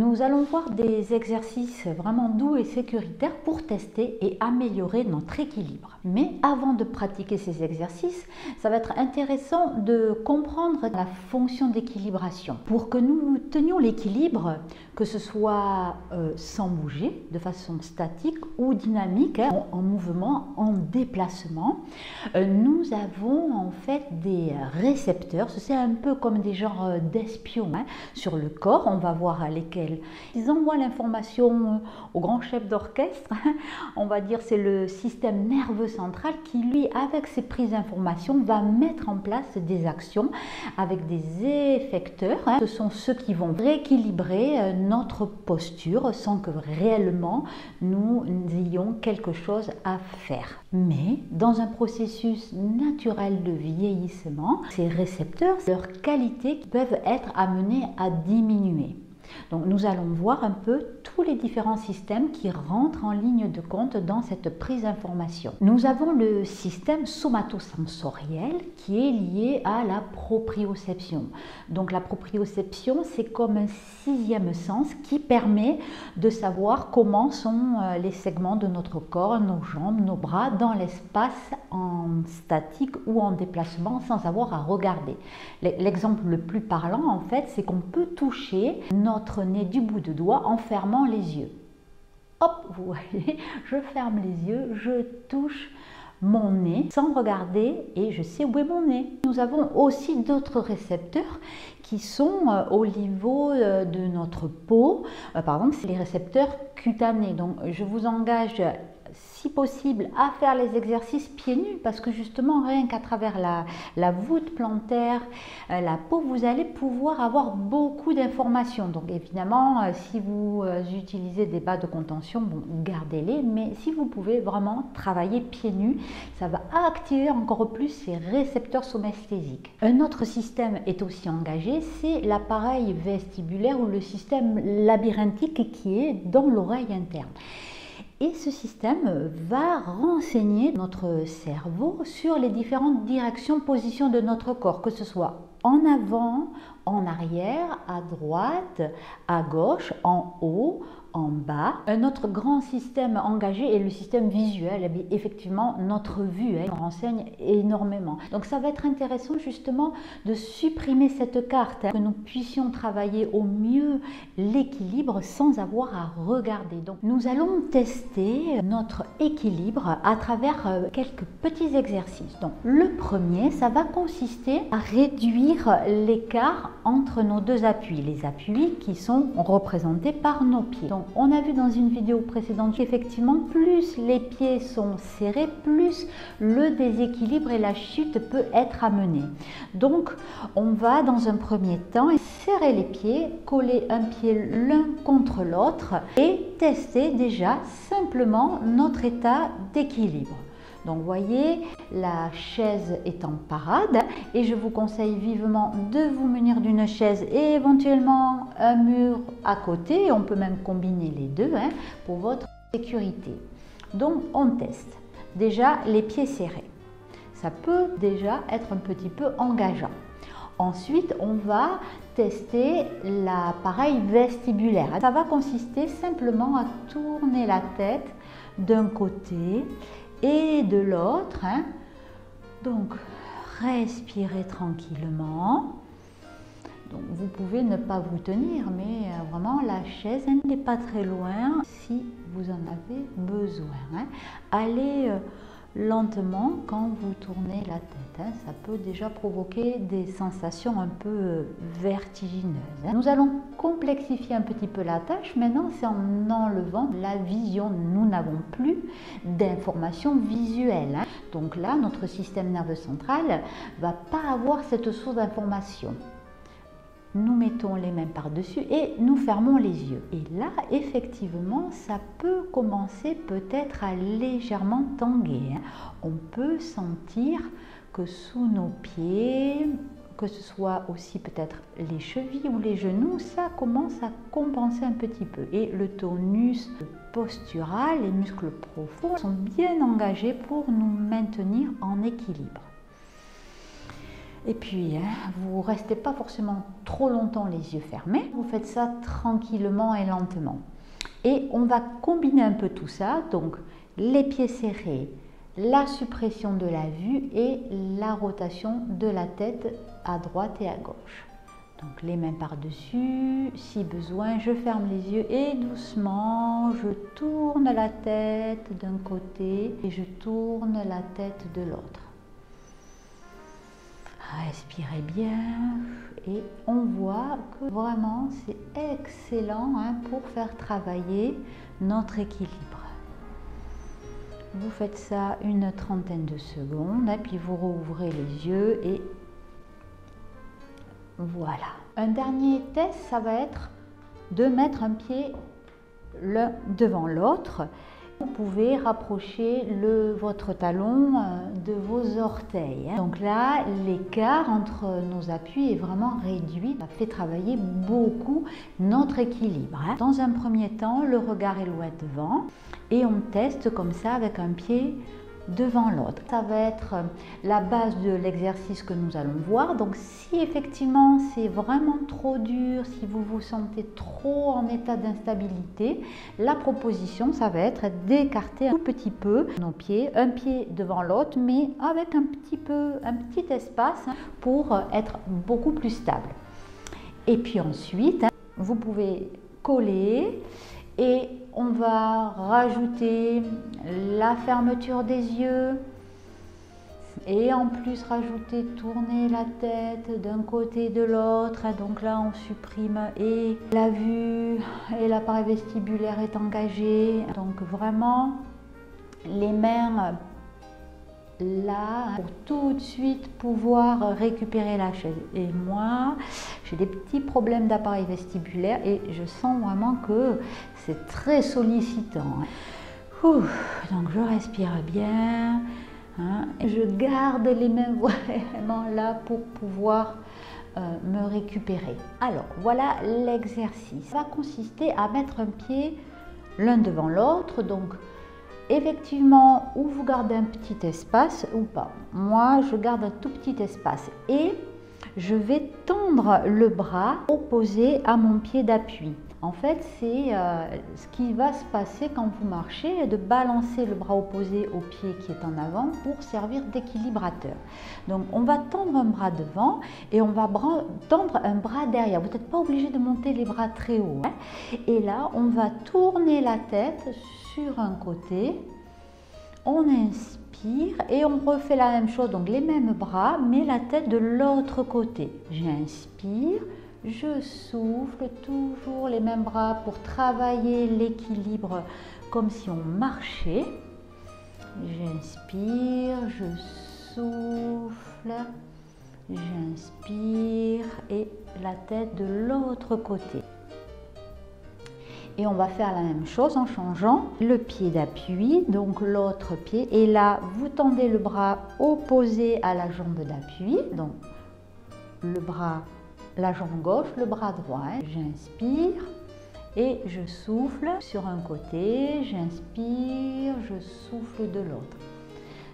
Nous allons voir des exercices vraiment doux et sécuritaires pour tester et améliorer notre équilibre. Mais avant de pratiquer ces exercices, ça va être intéressant de comprendre la fonction d'équilibration. Pour que nous tenions l'équilibre, que ce soit sans bouger, de façon statique ou dynamique, en mouvement, en déplacement, nous avons en fait des récepteurs. C'est un peu comme des genres d'espions sur le corps. On va voir lesquels ils envoient l'information au grand chef d'orchestre. On va dire c'est le système nerveux central qui, lui, avec ses prises d'informations, va mettre en place des actions avec des effecteurs. Ce sont ceux qui vont rééquilibrer notre posture sans que réellement nous ayons quelque chose à faire. Mais dans un processus naturel de vieillissement, ces récepteurs, leurs qualités peuvent être amenées à diminuer. Donc nous allons voir un peu tous les différents systèmes qui rentrent en ligne de compte dans cette prise d'information. Nous avons le système somatosensoriel qui est lié à la proprioception. Donc la proprioception, c'est comme un sixième sens qui permet de savoir comment sont les segments de notre corps, nos jambes, nos bras dans l'espace en statique ou en déplacement sans avoir à regarder. L'exemple le plus parlant en fait, c'est qu'on peut toucher notre nez du bout de doigt en fermant les yeux. Hop, vous voyez, je ferme les yeux, je touche mon nez sans regarder et je sais où est mon nez. Nous avons aussi d'autres récepteurs qui sont au niveau de notre peau. Par exemple, c'est les récepteurs cutanés. Donc, je vous engage si possible à faire les exercices pieds nus parce que justement rien qu'à travers la voûte plantaire, la peau, vous allez pouvoir avoir beaucoup d'informations. Donc évidemment si vous utilisez des bas de contention, bon, gardez-les, mais si vous pouvez vraiment travailler pieds nus, ça va activer encore plus ces récepteurs somesthésiques. Un autre système est aussi engagé, c'est l'appareil vestibulaire ou le système labyrinthique qui est dans l'oreille interne. Et ce système va renseigner notre cerveau sur les différentes directions, positions de notre corps, que ce soit en avant, en arrière, à droite, à gauche, en haut, en bas. Un autre grand système engagé est le système visuel. Et effectivement, notre vue renseigne énormément. Donc ça va être intéressant justement de supprimer cette carte, que nous puissions travailler au mieux l'équilibre sans avoir à regarder. Donc nous allons tester notre équilibre à travers quelques petits exercices. Donc le premier, ça va consister à réduire l'écart entre nos deux appuis, les appuis qui sont représentés par nos pieds. Donc, on a vu dans une vidéo précédente qu'effectivement, plus les pieds sont serrés, plus le déséquilibre et la chute peut être amené. Donc, on va dans un premier temps serrer les pieds, coller un pied l'un contre l'autre et tester déjà simplement notre état d'équilibre. Donc vous voyez, la chaise est en parade et je vous conseille vivement de vous munir d'une chaise et éventuellement un mur à côté. On peut même combiner les deux pour votre sécurité. Donc on teste. Déjà les pieds serrés. Ça peut déjà être un petit peu engageant. Ensuite, on va tester l'appareil vestibulaire. Ça va consister simplement à tourner la tête d'un côté et de l'autre. Donc respirez tranquillement. Donc vous pouvez ne pas vous tenir, mais vraiment la chaise elle n'est pas très loin si vous en avez besoin. Allez lentement quand vous tournez la tête. Ça peut déjà provoquer des sensations un peu vertigineuses. Nous allons complexifier un petit peu la tâche. Maintenant, c'est en enlevant la vision. Nous n'avons plus d'informations visuelles. Donc là, notre système nerveux central ne va pas avoir cette source d'information. Nous mettons les mains par-dessus et nous fermons les yeux. Et là, effectivement, ça peut commencer peut-être à légèrement tanguer. On peut sentir que sous nos pieds, que ce soit aussi peut-être les chevilles ou les genoux, ça commence à compenser un petit peu. Et le tonus postural, les muscles profonds sont bien engagés pour nous maintenir en équilibre. Et puis, vous ne restez pas forcément trop longtemps les yeux fermés. Vous faites ça tranquillement et lentement. Et on va combiner un peu tout ça. Donc, les pieds serrés, la suppression de la vue et la rotation de la tête à droite et à gauche. Donc, les mains par-dessus. Si besoin, je ferme les yeux et doucement, je tourne la tête d'un côté et je tourne la tête de l'autre. Respirez bien et on voit que vraiment c'est excellent pour faire travailler notre équilibre. Vous faites ça une trentaine de secondes et puis vous rouvrez les yeux et voilà. Un dernier test, ça va être de mettre un pied l'un devant l'autre. Vous pouvez rapprocher votre talon de vos orteils. Donc là, l'écart entre nos appuis est vraiment réduit. Ça fait travailler beaucoup notre équilibre. Dans un premier temps, le regard est loin devant et on teste comme ça avec un pied devant l'autre. Ça va être la base de l'exercice que nous allons voir. Donc si effectivement c'est vraiment trop dur, si vous vous sentez trop en état d'instabilité, la proposition ça va être d'écarter un tout petit peu nos pieds, un pied devant l'autre, mais avec un petit espace pour être beaucoup plus stable. Et puis ensuite, vous pouvez coller et on va rajouter la fermeture des yeux et en plus rajouter tourner la tête d'un côté et de l'autre. Donc là on supprime et la vue et l'appareil vestibulaire est engagé. Donc vraiment les mains là pour tout de suite pouvoir récupérer la chaise. Et moi j'ai des petits problèmes d'appareil vestibulaire et je sens vraiment que c'est très sollicitant. Donc je respire bien, je garde les mains vraiment là pour pouvoir me récupérer. Alors voilà l'exercice. Ça va consister à mettre un pied l'un devant l'autre. Donc effectivement, ou vous gardez un petit espace ou pas. Moi, je garde un tout petit espace et je vais tendre le bras opposé à mon pied d'appui. En fait, c'est ce qui va se passer quand vous marchez, de balancer le bras opposé au pied qui est en avant pour servir d'équilibrateur. Donc, on va tendre un bras devant et on va tendre un bras derrière. Vous n'êtes pas obligé de monter les bras très haut. Et là, on va tourner la tête sur un côté. On inspire et on refait la même chose. Donc, les mêmes bras, mais la tête de l'autre côté. J'inspire. Je souffle, toujours les mêmes bras pour travailler l'équilibre comme si on marchait. J'inspire, je souffle, j'inspire et la tête de l'autre côté. Et on va faire la même chose en changeant le pied d'appui, donc l'autre pied. Et là, vous tendez le bras opposé à la jambe d'appui, donc le bras, la jambe gauche, le bras droit. J'inspire et je souffle sur un côté, j'inspire, je souffle de l'autre.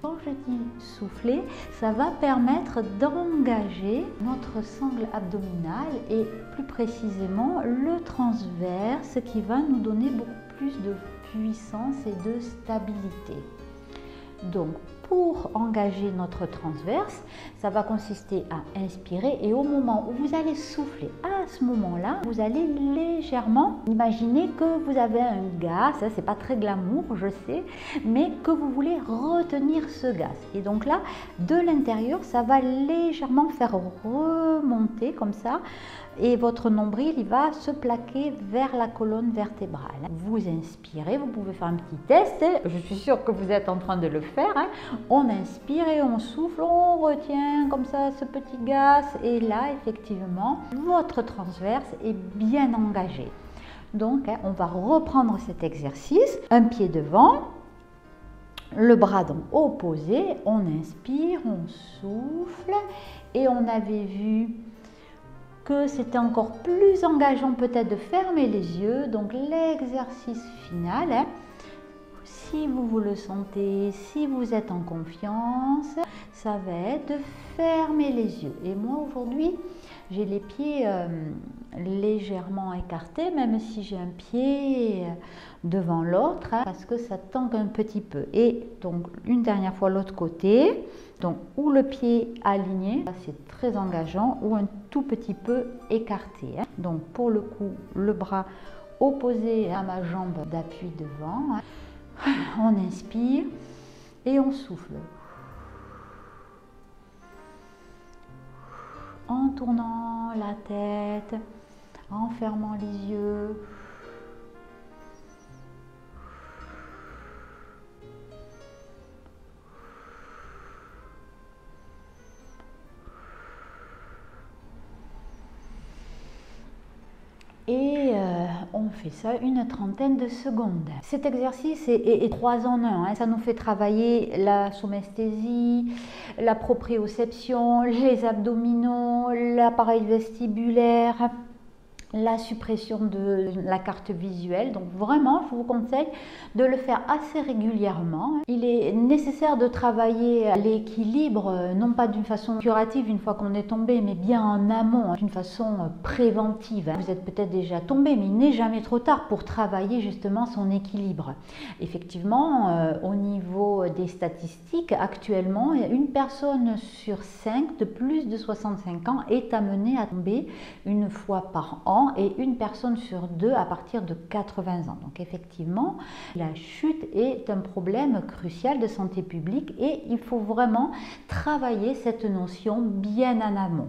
Quand je dis souffler, ça va permettre d'engager notre sangle abdominale et plus précisément le transverse qui va nous donner beaucoup plus de puissance et de stabilité. Donc, pour engager notre transverse, ça va consister à inspirer et au moment où vous allez souffler, à ce moment-là, vous allez légèrement imaginer que vous avez un gaz, ça c'est pas très glamour, je sais, mais que vous voulez retenir ce gaz. Et donc là, de l'intérieur, ça va légèrement faire remonter comme ça et votre nombril il va se plaquer vers la colonne vertébrale. Vous inspirez, vous pouvez faire un petit test, je suis sûre que vous êtes en train de le faire. On inspire et on souffle, on retient comme ça ce petit gaz et là effectivement votre transverse est bien engagé. Donc on va reprendre cet exercice, un pied devant, le bras donc opposé, on inspire, on souffle et on avait vu que c'était encore plus engageant peut-être de fermer les yeux. Donc l'exercice final, si vous le sentez, si vous êtes en confiance, ça va être de fermer les yeux. Et moi aujourd'hui, j'ai les pieds légèrement écartés, même si j'ai un pied devant l'autre, hein, parce que ça tangue un petit peu. Et donc une dernière fois l'autre côté, donc ou le pied aligné, c'est très engageant, ou un tout petit peu écarté. Hein. Donc pour le coup, le bras opposé à ma jambe d'appui devant. Hein. On inspire et on souffle. En tournant la tête, en fermant les yeux. Et on fait ça une trentaine de secondes. Cet exercice est 3 en 1. Hein. Ça nous fait travailler la somesthésie, la proprioception, les abdominaux, l'appareil vestibulaire, la suppression de la carte visuelle. Donc vraiment, je vous conseille de le faire assez régulièrement. Il est nécessaire de travailler l'équilibre, non pas d'une façon curative une fois qu'on est tombé, mais bien en amont, d'une façon préventive. Vous êtes peut-être déjà tombé, mais il n'est jamais trop tard pour travailler justement son équilibre. Effectivement, au niveau des statistiques, actuellement, une personne sur 5 de plus de 65 ans est amenée à tomber une fois par an, et une personne sur 2 à partir de 80 ans. Donc effectivement, la chute est un problème crucial de santé publique et il faut vraiment travailler cette notion bien en amont.